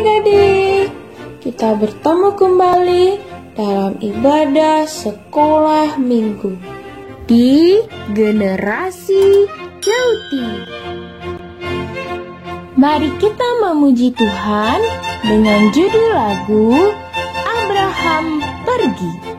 adik-adik, kita bertemu kembali dalam ibadah sekolah minggu di Generasi Jauti. Mari kita memuji Tuhan dengan judul lagu Abraham Pergi.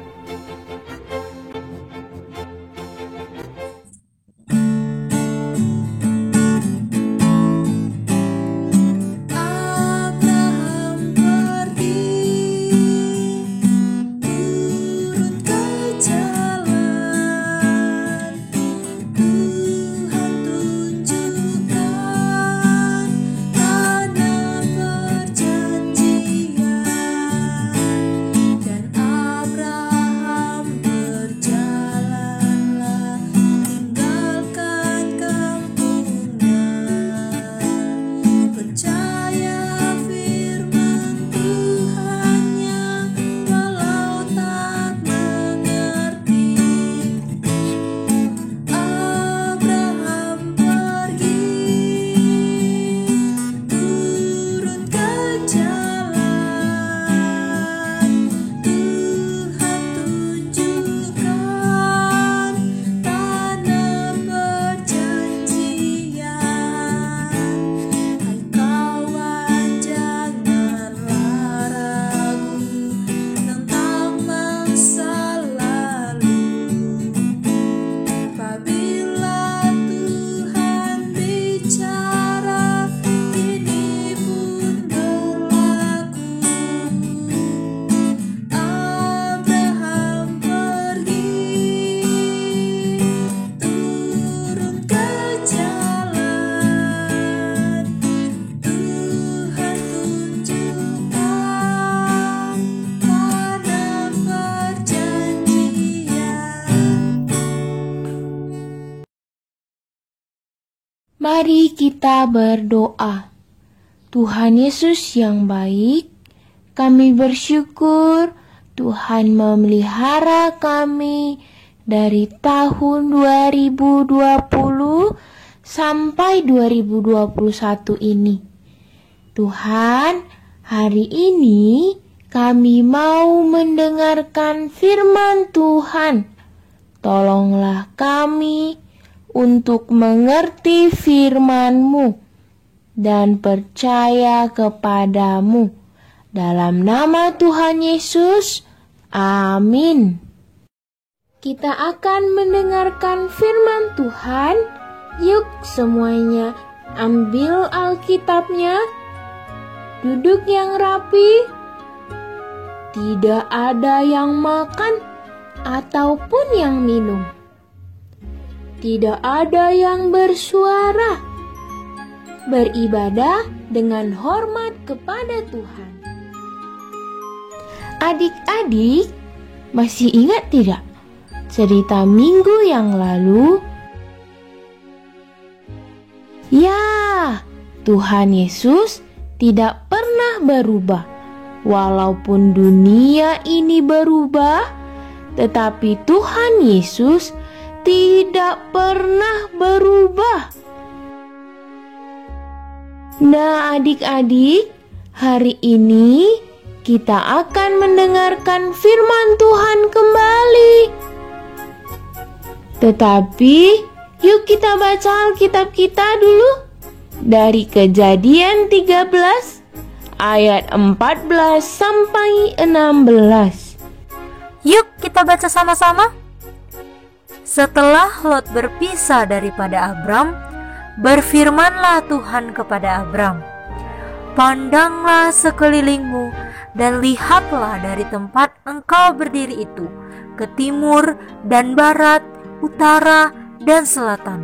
Mari kita berdoa. Tuhan Yesus yang baik, kami bersyukur Tuhan memelihara kami dari tahun 2020 sampai 2021 ini. Tuhan, hari ini kami mau mendengarkan firman Tuhan. Tolonglah kami untuk mengerti firman-Mu dan percaya kepadamu. Dalam nama Tuhan Yesus, amin. Kita akan mendengarkan firman Tuhan. Yuk semuanya ambil Alkitabnya, duduk yang rapi, tidak ada yang makan ataupun yang minum. Tidak ada yang bersuara. Beribadah dengan hormat kepada Tuhan. Adik-adik, masih ingat tidak cerita minggu yang lalu? Ya, Tuhan Yesus tidak pernah berubah. Walaupun dunia ini berubah, tetapi Tuhan Yesus tidak pernah berubah. Nah, adik-adik, hari ini kita akan mendengarkan firman Tuhan kembali. Tetapi, yuk kita baca Alkitab kita dulu dari Kejadian 13 ayat 14 sampai 16. Yuk kita baca sama-sama. Setelah Lot berpisah daripada Abram, berfirmanlah Tuhan kepada Abram, "Pandanglah sekelilingmu dan lihatlah dari tempat engkau berdiri itu, ke timur dan barat, utara dan selatan.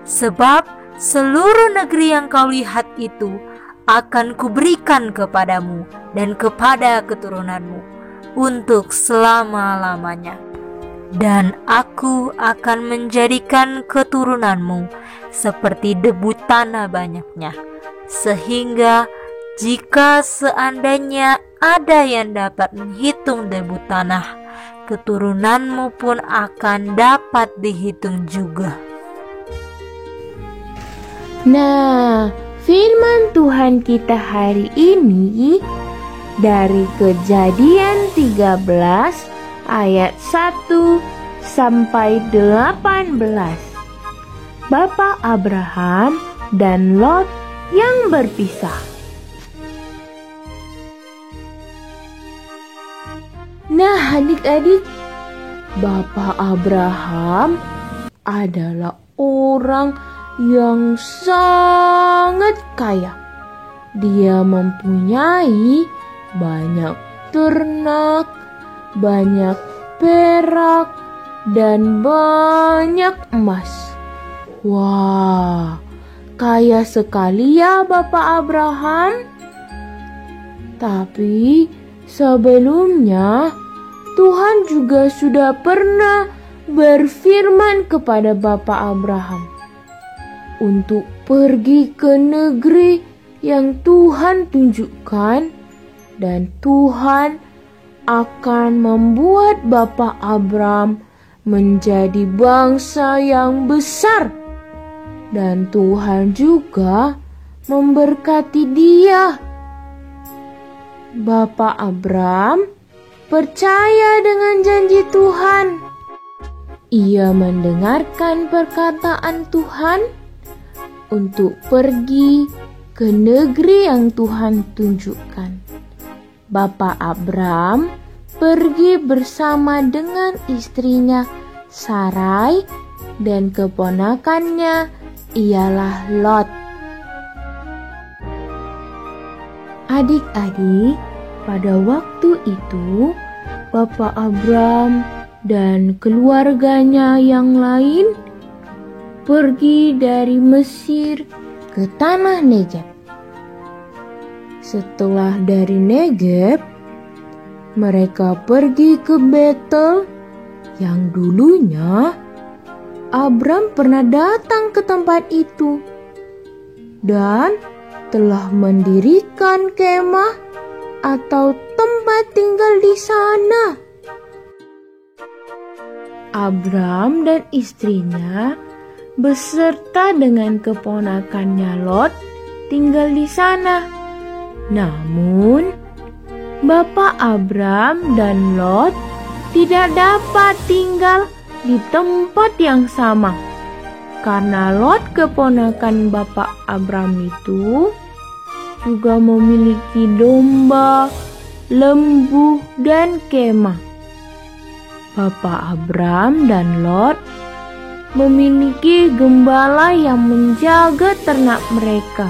Sebab seluruh negeri yang kau lihat itu akan kuberikan kepadamu dan kepada keturunanmu untuk selama-lamanya. Dan aku akan menjadikan keturunanmu seperti debu tanah banyaknya, sehingga jika seandainya ada yang dapat menghitung debu tanah, keturunanmu pun akan dapat dihitung juga." Nah, firman Tuhan bacaan kita hari ini dari Kejadian 13 ayat 1 sampai 18. Bapak Abraham dan Lot yang berpisah. Nah, adik-adik, Bapak Abraham adalah orang yang sangat kaya. Dia mempunyai banyak ternak, banyak perak, dan banyak emas. Wah, kaya sekali ya Bapak Abraham. Tapi sebelumnya Tuhan juga sudah pernah berfirman kepada Bapak Abraham untuk pergi ke negeri yang Tuhan tunjukkan, dan Tuhan akan membuat Bapak Abraham menjadi bangsa yang besar, dan Tuhan juga memberkati dia. Bapak Abraham percaya dengan janji Tuhan. Ia mendengarkan perkataan Tuhan untuk pergi ke negeri yang Tuhan tunjukkan. Bapak Abraham pergi bersama dengan istrinya Sarai dan keponakannya ialah Lot. Adik-adik, pada waktu itu Bapak Abraham dan keluarganya yang lain pergi dari Mesir ke tanah Negeb. Setelah dari Negeb, mereka pergi ke Betel yang dulunya Abram pernah datang ke tempat itu dan telah mendirikan kemah atau tempat tinggal di sana. Abram dan istrinya beserta dengan keponakannya Lot tinggal di sana. Namun, Bapak Abram dan Lot tidak dapat tinggal di tempat yang sama karena Lot, keponakan Bapak Abram itu, juga memiliki domba, lembu, dan kemah. Bapak Abram dan Lot memiliki gembala yang menjaga ternak mereka.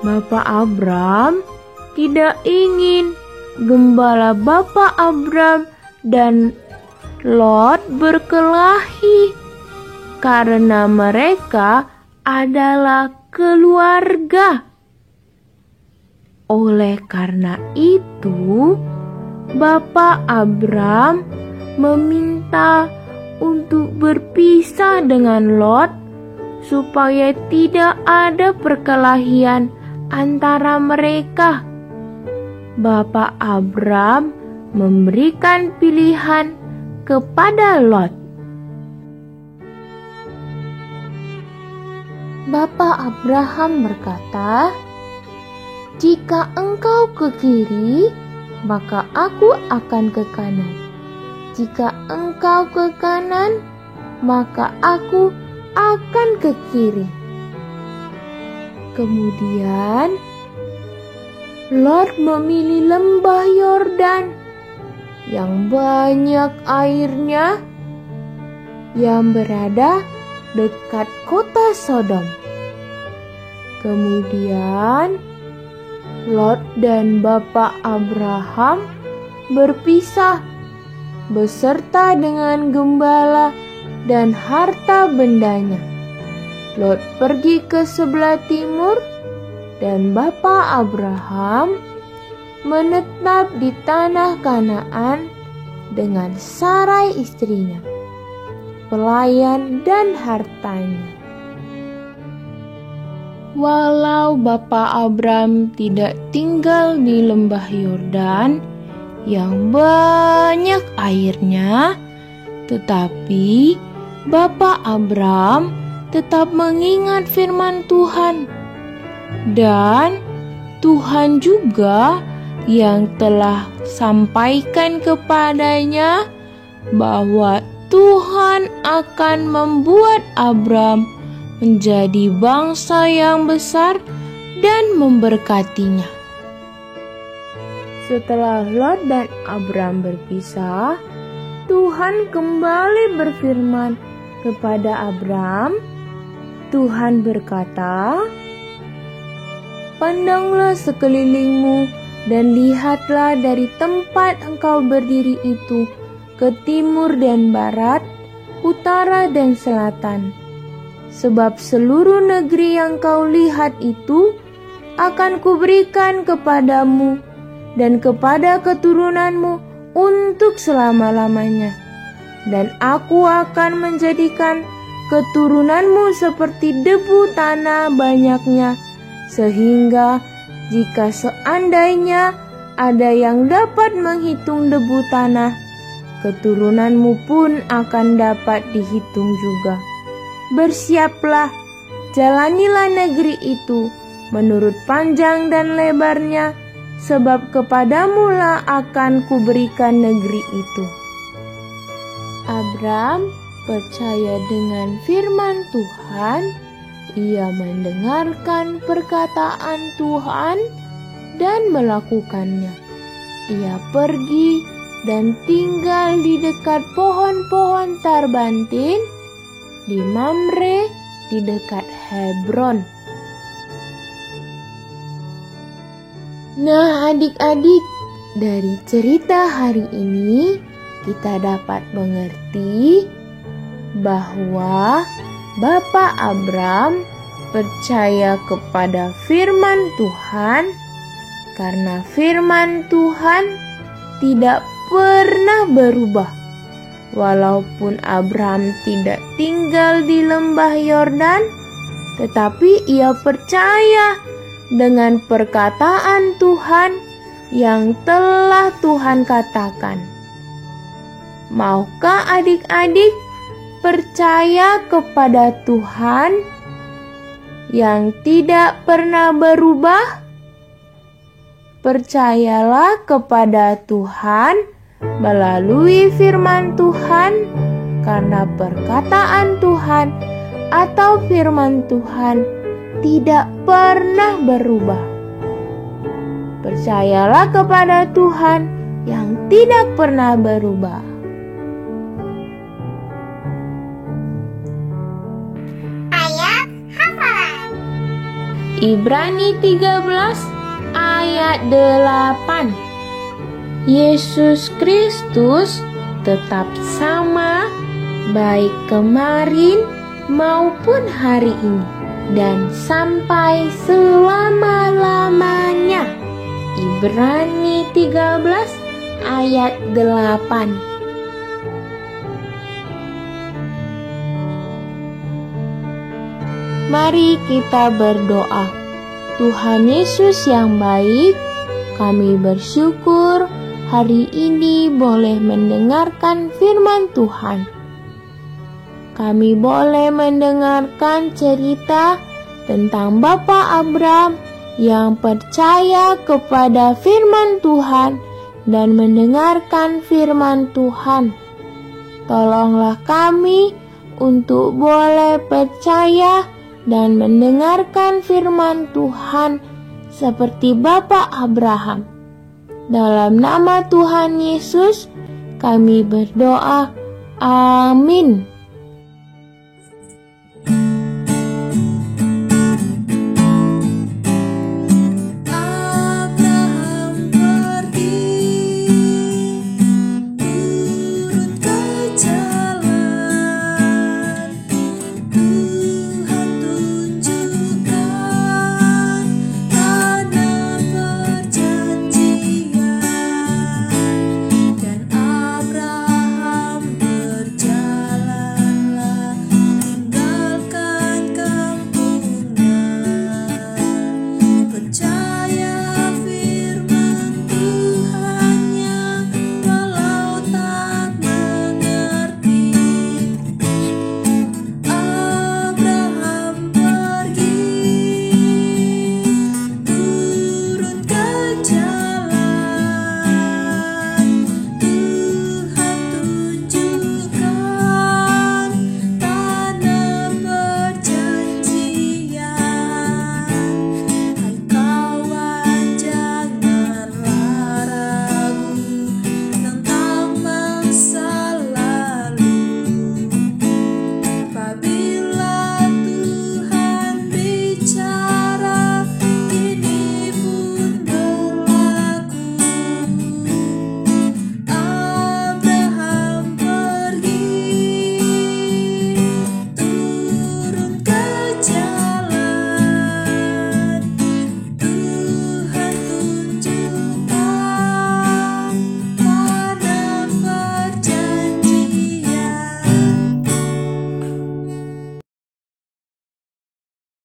Bapak Abram tidak ingin gembala Bapak Abram dan Lot berkelahi karena mereka adalah keluarga. Oleh karena itu, Bapak Abram meminta untuk berpisah dengan Lot supaya tidak ada perkelahian antara mereka. Bapak Abram memberikan pilihan kepada Lot. Bapak Abraham berkata, "Jika engkau ke kiri, maka aku akan ke kanan. Jika engkau ke kanan, maka aku akan ke kiri." Kemudian Lot memilih lembah Yordan yang banyak airnya, yang berada dekat kota Sodom. Kemudian Lot dan Bapak Abraham berpisah beserta dengan gembala dan harta bendanya. Lot pergi ke sebelah timur dan Bapak Abraham menetap di tanah Kanaan dengan Sarai istrinya, pelayan dan hartanya. Walau Bapak Abram tidak tinggal di lembah Yordan yang banyak airnya, tetapi Bapak Abram tetap mengingat firman Tuhan. Dan Tuhan juga yang telah sampaikan kepadanya bahwa Tuhan akan membuat Abram menjadi bangsa yang besar dan memberkatinya. Setelah Lot dan Abram berpisah, Tuhan kembali berfirman kepada Abram. Tuhan berkata, "Pandanglah sekelilingmu dan lihatlah dari tempat engkau berdiri itu ke timur dan barat, utara dan selatan. Sebab seluruh negeri yang kau lihat itu akan kuberikan kepadamu dan kepada keturunanmu untuk selama-lamanya. Dan aku akan menjadikan keturunanmu seperti debu tanah banyaknya, sehingga jika seandainya ada yang dapat menghitung debu tanah, keturunanmu pun akan dapat dihitung juga. Bersiaplah, jalanilah negeri itu menurut panjang dan lebarnya, sebab kepadamulah akan kuberikan negeri itu." Abram percaya dengan firman Tuhan. Ia mendengarkan perkataan Tuhan dan melakukannya. Ia pergi dan tinggal di dekat pohon-pohon tarbantin di Mamre di dekat Hebron. Nah, adik-adik, dari cerita hari ini kita dapat mengerti bahwa Bapak Abram percaya kepada firman Tuhan, karena firman Tuhan tidak pernah berubah. Walaupun Abram tidak tinggal di lembah Yordan, tetapi ia percaya dengan perkataan Tuhan yang telah Tuhan katakan. Maukah adik-adik percaya kepada Tuhan yang tidak pernah berubah? Percayalah kepada Tuhan melalui firman Tuhan, karena perkataan Tuhan atau firman Tuhan tidak pernah berubah. Percayalah kepada Tuhan yang tidak pernah berubah. Ayat hafalan Ibrani 13 ayat 8. Yesus Kristus tetap sama, baik kemarin maupun hari ini, dan sampai selama-lamanya. Ibrani 13 ayat 8. Mari kita berdoa. Tuhan Yesus yang baik, kami bersyukur hari ini boleh mendengarkan firman Tuhan. Kami boleh mendengarkan cerita tentang Bapak Abram yang percaya kepada firman Tuhan dan mendengarkan firman Tuhan. Tolonglah kami untuk boleh percaya dan mendengarkan firman Tuhan seperti Bapak Abraham. Dalam nama Tuhan Yesus kami berdoa. Amin.